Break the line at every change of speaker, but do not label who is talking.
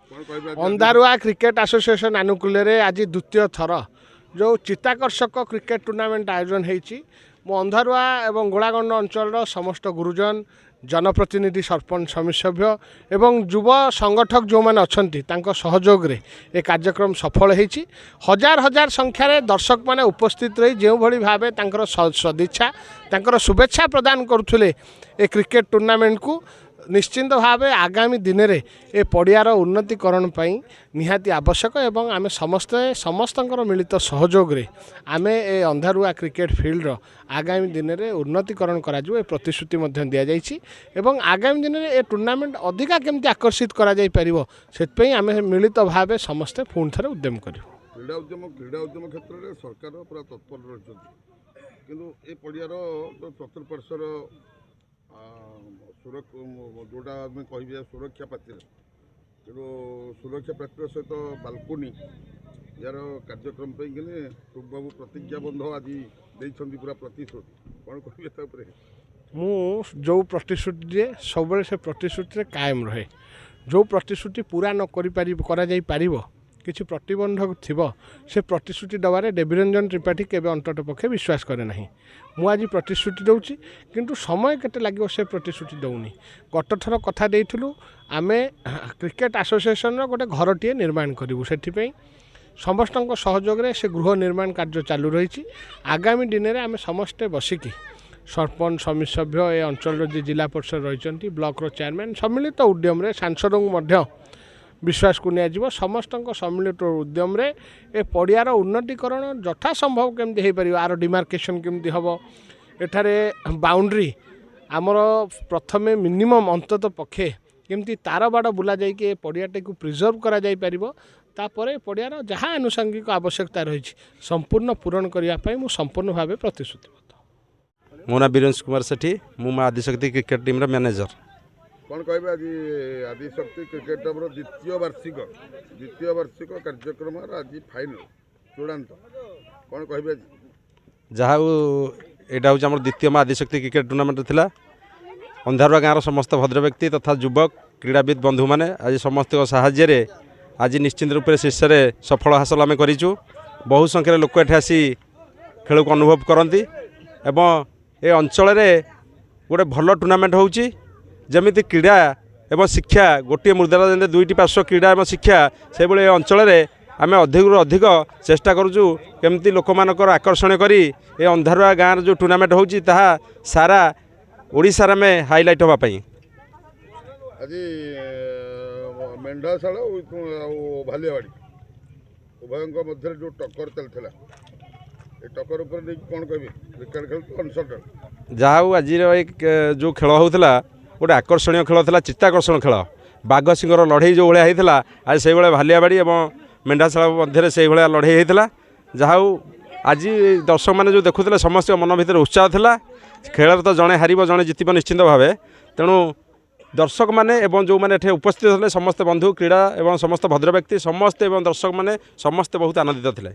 अंधारुआ cricket association आनुकूल्य रे आज द्वितीय थर जो चित्ताकर्षक क्रिकेट टूर्नामेंट आयोजन होती मो अंधारुआ एवं गोलागंड अंचल समस्त गुरुजन जनप्रतिनिधि सरपंच समिति सभ्य एवं युव संगठक जो मैंने अच्छा सहयोग रे ए कार्यक्रम सफल होती हजार हजार संख्यार दर्शक मैंने उपस्थित रही जो भली भावे सदिच्छा शुभेच्छा प्रदान करुले ए क्रिकेट टूर्नामेंट को निश्चिंत भावे आगामी दिन में ए पड़ियार उन्नतीकरण निहाती आवश्यक एवं आम समस्त मिलित सहयोग रे आम ए अंधारुआ क्रिकेट फील्ड आगामी दिन में उन्नतीकरण करा प्रतिश्रुति दि जाइए एवं आगामी दिन में ए टूर्नामेंट अधिका केमती आकर्षित करा जाई परिबो सेतपई आम मिलित भावे समस्ते पुणी थे उद्यम कर
क्रीड़ा उद्यम क्षेत्र में सरकार पूरा तत्पर रही किंतु ए पड़ियार जो चतुर्पार्श्वर जोटा आम कह सुरक्षा पातिर कि सुरक्षा पातिर सहित बालकोनी यार कार्यक्रम बाबू प्रतिज्ञाबंध आज देइछंती पूरा प्रतिश्रुति कौन कहे
मु जो प्रतिश्रुति सब से प्रतिश्रुति कायम रहे जो प्रतिश्रुति पूरा न करा किसी प्रतिबंधक थी से प्रतिश्रुति दबारे देवीरंजन त्रिपाठी केवे अंतत पक्षे विश्वास करे ना मु आज प्रतिश्रुति दूची किंतु समय केते लगे से प्रतिश्रुति दौनी गत थर कथा देइथिलु आमे क्रिकेट एसोसिएशन गोटे घरटीए निर्माण करूँ से समस्त सहयोग से गृह निर्माण कार्य चालू रही आगामी दिन में आम समस्ते बसिकी सरपंच समिति सभ्य ए अंचल जी जिला परिषद रही ब्लॉक चेयरमैन सम्मिलित उद्यम सांसद विश्वास को निया समस्त सम्मिलित उद्यम रे ए पड़ियार उन्नतीकरण यथा संभव केमती हो पार आर डिमार्केशन केमती हम एठारे बाउंड्री आमर प्रथमे मिनिमम अंतत पक्षे केमती तार बाड़ बुला जाइए पड़ियाटी को प्रिजर्व करा जाई परिबो तापर पड़ियार जहाँ आनुषंगिक आवश्यकता रही संपूर्ण पूरण करने मु संपूर्ण भाव प्रतिश्रुतिबद्ध।
मो ना वीरेंद्र कुमार सेठी मु आदिशक्ति क्रिकेट टीम मैनेजर
कौन कहे आज आदिशक्ति क्रिकेट टीम द्वितीय वार्षिक कार्यक्रम आज फाइनल चूड़ांत कौन कहे
जहाँ यहाँ हूँ आम द्वितीय आदिशक्ति क्रिकेट टूर्नामेंट थिला अंधारुआ गाँव समस्त भद्र व्यक्ति तथा युवक क्रीड़ाविद बंधु मैंने आज समस्त साहाय्य आज निश्चित रूप से शीर्ष में सफल हासिल आम करूँ बहु संख्यार लोक ये आसी खेल को अनुभव करती एवं ए अंचल गोटे भल टूर्नामेंट होची जमिति क्रीड़ा एवं शिक्षा गोटे मुद्रा जमी दुईटी पार्श्व क्रीड़ा एवं शिक्षा से भाई अंचल आम अधिक अधिक चेष्टा करुचु केमती लोक मानकर आकर्षण करी ए अंधारुआ गाँव जो टूर्नामेंट होची ताहा सारा ओडिशा रे में हाईलाइट होगापाई
आज मेंढाशाला भालियावाड़ी उभयों मध्य जो टक्कर चलता टक्कर उपर कौन कह क्रिकेट खेल तो अनसर्टन
जहाँ आज जो खेल होता गोटे आकर्षणीय खेल था चित्ताकर्षण खेल बाघ सिंहर लड़ई जो भाया होता आज से भालियावाड़ी और मेंढाशाला मध्य से लड़ई होता जहाँ आज दर्शक मैंने जो देखुले समस्त मन भर उत्साह था खेल तो जड़े हार जड़े जितब निश्चिंत भाव तेणु दर्शक मैंने जो मैंने उपस्थित थे समस्त बंधु क्रीड़ा एवं समस्त भद्र व्यक्ति समस्त दर्शक मैंने समस्ते बहुत आनंदित थे।